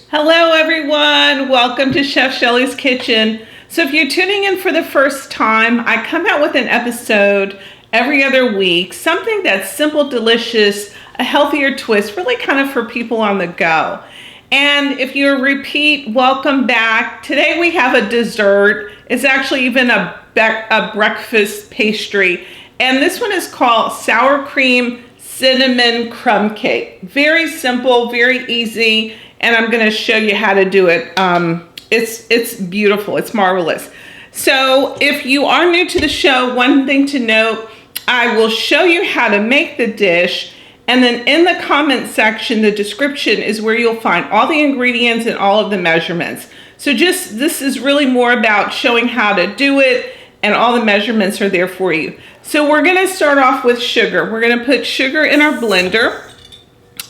Hello everyone, welcome to Chef Shelley's Kitchen. So if you're tuning in for the first time, I come out with an episode every other week, something that's simple, delicious, a healthier twist, really kind of for people on the go. And if you're a repeat, welcome back. Today we have a dessert. It's actually even a breakfast pastry. And this one is called sour cream cinnamon crumb cake. Very simple, very easy. And I'm going to show you how to do it. It's beautiful. It's marvelous. So if you are new to the show, one thing to note, I will show you how to make the dish. And then in the comment section, the description is where you'll find all the ingredients and all of the measurements. So this is really more about showing how to do it, and all the measurements are there for you. So we're going to start off with sugar. We're going to put sugar in our blender.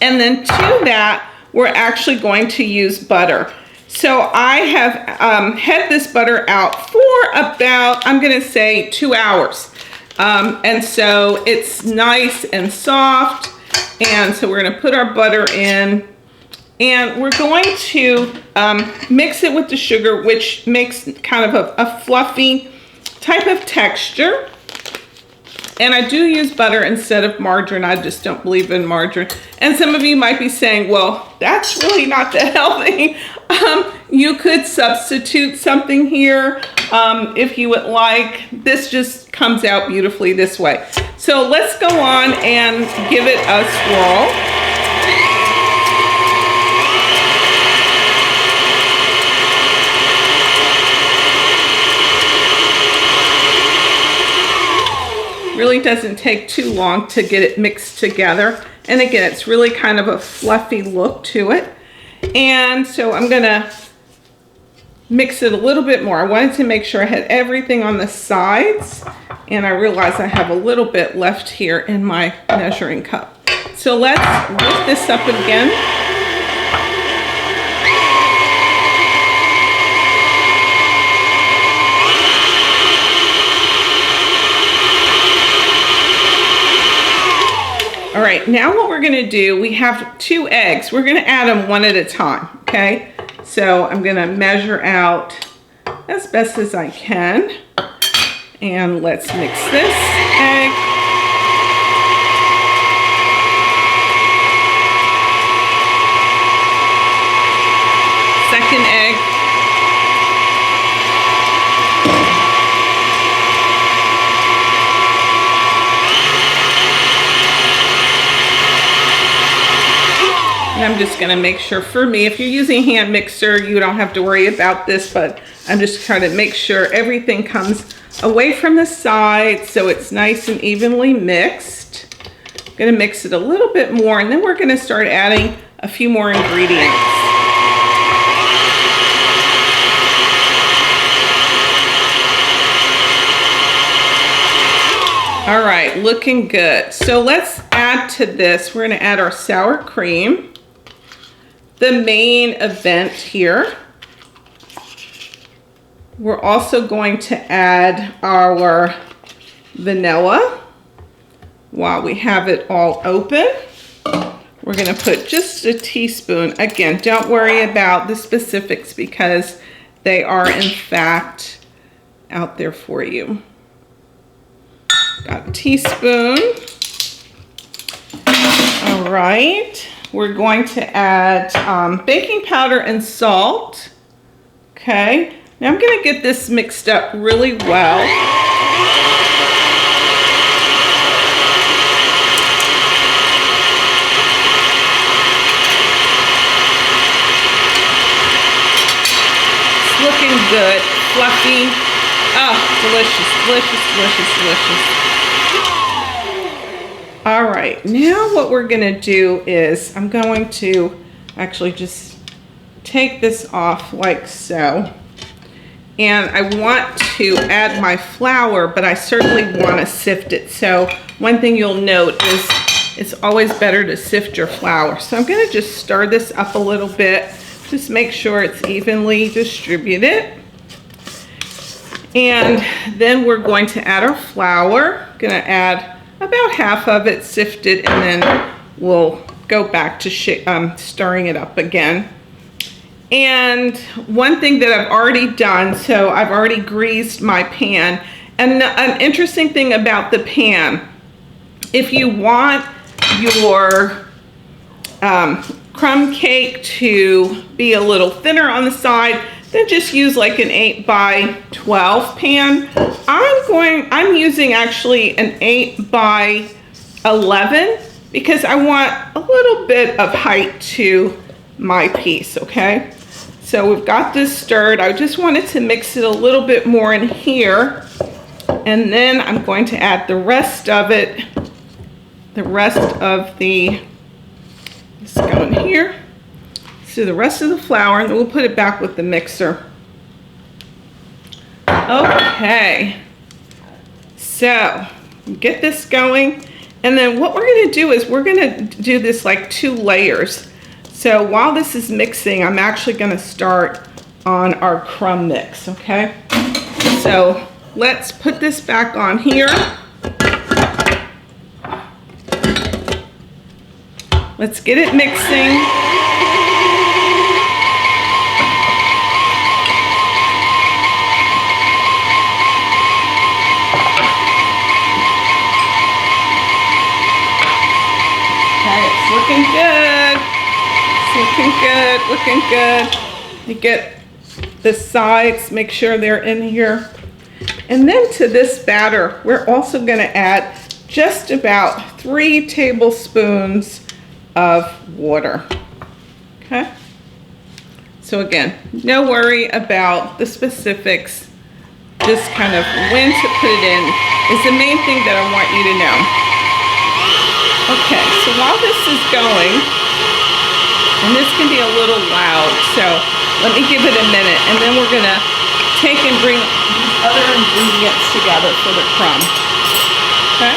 And then to that, we're actually going to use butter. So I have had this butter out for about, I'm gonna say 2 hours. And so it's nice and soft. And so we're gonna put our butter in, and we're going to mix it with the sugar, which makes kind of a fluffy type of texture. And I do use butter instead of margarine. I just don't believe in margarine. And some of you might be saying, well, that's really not that healthy. You could substitute something here if you would like. This just comes out beautifully this way. So let's go on and give it a swirl. Really doesn't take too long to get it mixed together. And again, it's really kind of a fluffy look to it. And so I'm gonna mix it a little bit more. I wanted to make sure I had everything on the sides, and I realized I have a little bit left here in my measuring cup. So let's lift this up again. All right, now what we're gonna do, we have 2 eggs. We're gonna add them one at a time, okay? So I'm gonna measure out as best as I can. And let's mix this egg. Second egg. And I'm just gonna make sure, for me, if you're using a hand mixer, you don't have to worry about this, but I'm just trying to make sure everything comes away from the side so it's nice and evenly mixed. I'm gonna mix it a little bit more, and then we're gonna start adding a few more ingredients. All right, looking good. So let's add to this, we're gonna add our sour cream. The main event here. We're also going to add our vanilla while we have it all open. We're gonna put just a teaspoon. Again, don't worry about the specifics because they are in fact out there for you. Got a teaspoon. All right. We're going to add baking powder and salt. Okay, now I'm gonna get this mixed up really well. It's looking good, fluffy. Oh, delicious, delicious, delicious, delicious. All right, now what we're gonna do is I'm going to actually just take this off like so. And I want to add my flour, but I certainly want to sift it. So one thing you'll note is it's always better to sift your flour. So I'm gonna just stir this up a little bit. Just make sure it's evenly distributed. And then we're going to add our flour. Gonna add about half of it sifted, and then we'll go back to stirring it up again. And one thing that I've already done, so I've already greased my pan. And an interesting thing about the pan, if you want your crumb cake to be a little thinner on the side, then just use like an 8x12 pan. I'm using actually an 8x11 because I want a little bit of height to my piece, okay? So we've got this stirred. I just wanted to mix it a little bit more in here. And then I'm going to add the rest of it, let's go in here. So the rest of the flour, and then we'll put it back with the mixer. Okay, so get this going. And then what we're gonna do is we're gonna do this like 2 layers. So while this is mixing, I'm actually gonna start on our crumb mix, okay? So let's put this back on here. Let's get it mixing. Okay, it's looking good. It's looking good, looking good. You get the sides, make sure they're in here. And then to this batter, we're also going to add just about 3 tablespoons of water. Okay? So again, no worry about the specifics. Just kind of when to put it in is the main thing that I want you to know. Okay, so while this is going, and this can be a little loud, so let me give it a minute, and then we're going to take and bring these other ingredients together for the crumb. Okay?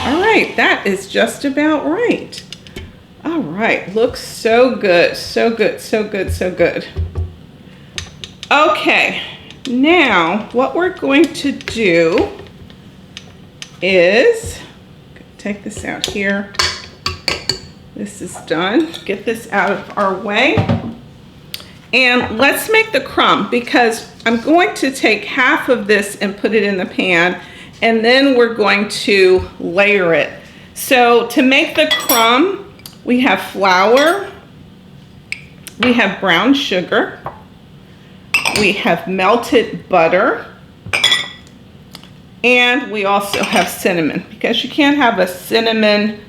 All right, that is just about right. All right, looks so good, so good, so good, so good. Okay, now what we're going to do is take this out here. This is done. Get this out of our way. And let's make the crumb, because I'm going to take half of this and put it in the pan, and then we're going to layer it. So to make the crumb, we have flour, we have brown sugar, we have melted butter, and we also have cinnamon, because you can't have a cinnamon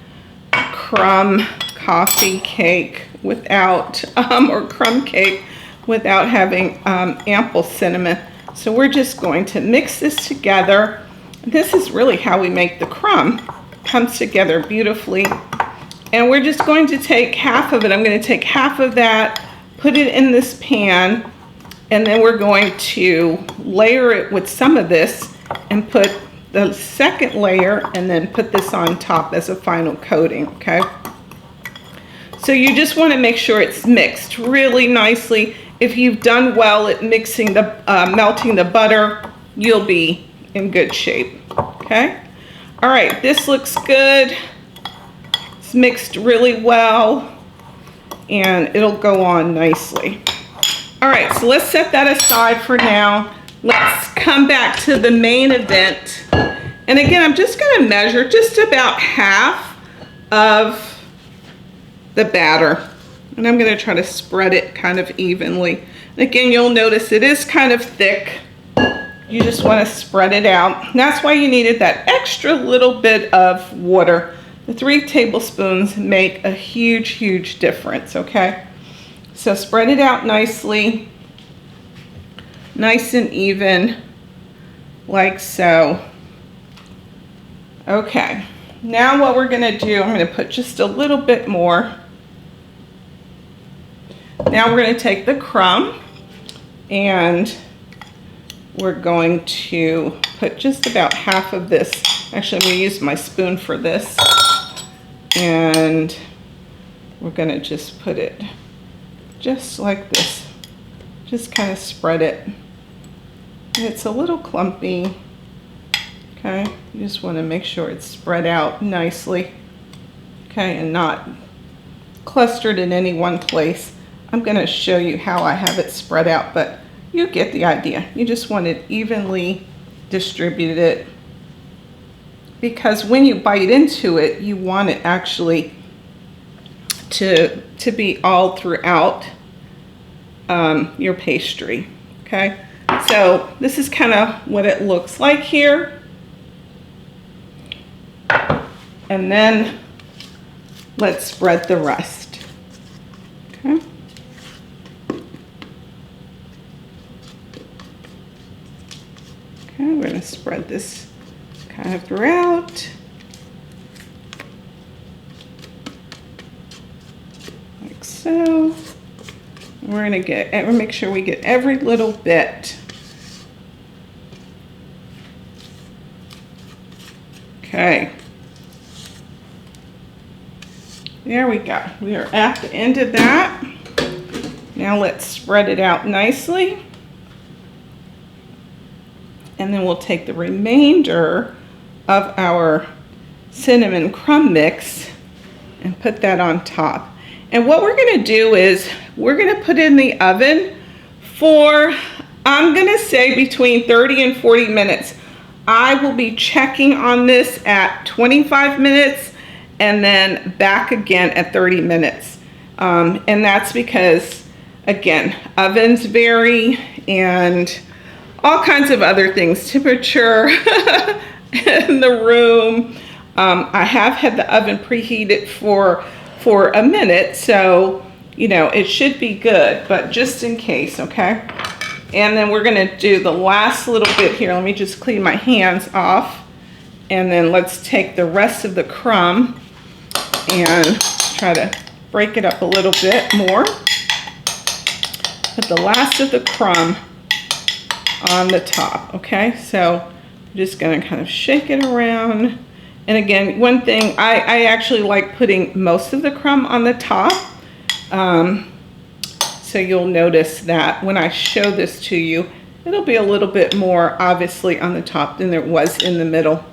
crumb coffee cake without, or crumb cake without having ample cinnamon. So we're just going to mix this together. This is really how we make the crumb. It comes together beautifully. And we're just going to take half of it. I'm going to take half of that, put it in this pan, and then we're going to layer it with some of this and put the second layer and then put this on top as a final coating, okay? So you just want to make sure it's mixed really nicely. If you've done well at mixing the, melting the butter, you'll be in good shape, okay? All right, this looks good. It's mixed really well, and it'll go on nicely. All right, so let's set that aside for now. Let's come back to the main event. And again, I'm just going to measure just about half of the batter. And I'm going to try to spread it kind of evenly. And again, you'll notice it is kind of thick. You just want to spread it out. And that's why you needed that extra little bit of water. The 3 tablespoons make a huge, huge difference, okay? So spread it out nicely, nice and even, like so. Okay, now what we're gonna do, I'm gonna put just a little bit more. Now we're gonna take the crumb and we're going to put just about half of this. Actually, I'm gonna use my spoon for this. And we're gonna just put it just like this. Just kind of spread it It's a little clumpy. Okay, you just want to make sure it's spread out nicely. Okay, and not clustered in any one place. I'm going to show you how I have it spread out, but you get the idea. You just want it evenly distributed, because when you bite into it, you want it actually to be all throughout your pastry. Okay, so this is kind of what it looks like here. And then let's spread the rest. Okay. Okay, we're going to spread this kind of throughout. Like so. We're going to make sure we get every little bit. Okay. There we go. We are at the end of that. Now let's spread it out nicely. And then we'll take the remainder of our cinnamon crumb mix and put that on top. And what we're going to do is we're going to put it in the oven for, I'm going to say, between 30 and 40 minutes. I will be checking on this at 25 minutes and then back again at 30 minutes. And that's because, again, ovens vary and all kinds of other things, temperature in the room. I have had the oven preheated for a minute, so you know it should be good, but just in case, okay? And then we're gonna do the last little bit here. Let me just clean my hands off, and then let's take the rest of the crumb and try to break it up a little bit more. Put the last of the crumb on the top, okay? So I'm just gonna kind of shake it around. And again, one thing, I actually like putting most of the crumb on the top. So you'll notice that when I show this to you, it'll be a little bit more obviously on the top than there was in the middle.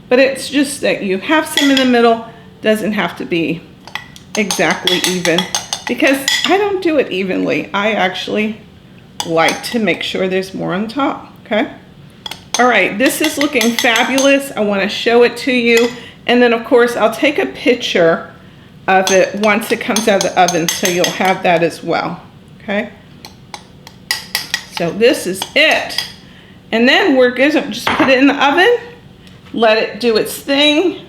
But it's just that you have some in the middle, doesn't have to be exactly even, because I don't do it evenly. I actually like to make sure there's more on top, okay? All right, this is looking fabulous. I want to show it to you. And then of course, I'll take a picture of it once it comes out of the oven, so you'll have that as well, okay? So this is it. And then we're good to just put it in the oven, let it do its thing.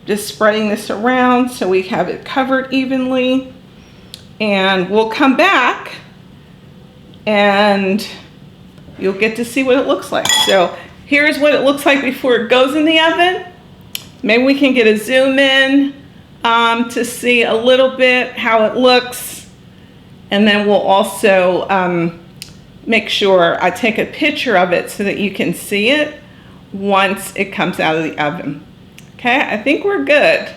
Just spreading this around so we have it covered evenly. And we'll come back and you'll get to see what it looks like. So here's what it looks like before it goes in the oven. Maybe we can get a zoom in to see a little bit how it looks. And then we'll also make sure I take a picture of it so that you can see it once it comes out of the oven. Okay, I think we're good.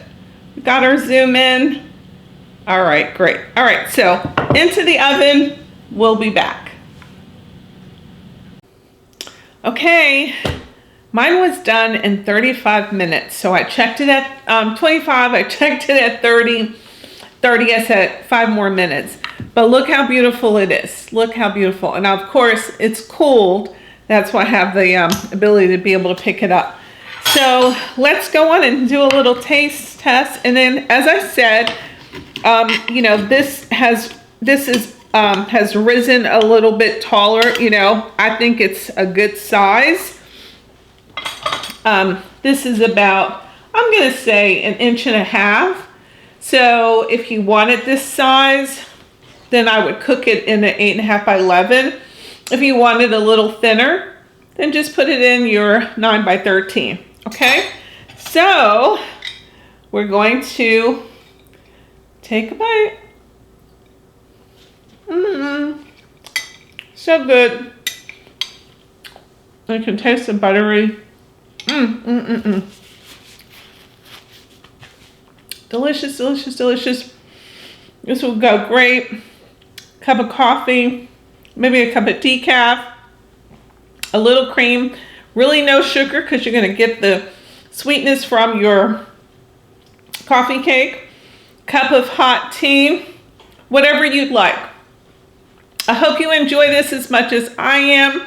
We got our zoom in. All right, great. All right, so into the oven, we'll be back. Okay, mine was done in 35 minutes. So I checked it at 25, I checked it at 30, I said 5 more minutes. But look how beautiful it is. Look how beautiful. And of course, it's cooled. That's why I have the ability to be able to pick it up. So let's go on and do a little taste test. And then, as I said, you know, this has risen a little bit taller. You know, I think it's a good size. This is about, I'm going to say, 1.5 inches. So if you wanted this size, then I would cook it in an 8.5 by 11. If you wanted a little thinner, then just put it in your 9 by 13. Okay, so we're going to take a bite. So good. I can taste the buttery. Delicious, delicious, delicious. This will go great. Cup of coffee, maybe a cup of decaf. a little cream, really no sugar because you're going to get the sweetness from your coffee cake, cup of hot tea, whatever you'd like. I hope you enjoy this as much as I am.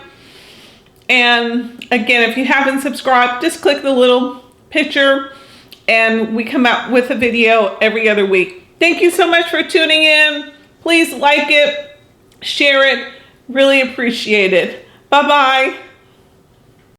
And again, if you haven't subscribed, just click the little picture and we come out with a video every other week. Thank you so much for tuning in. Please like it, share it. Really appreciate it. Bye-bye.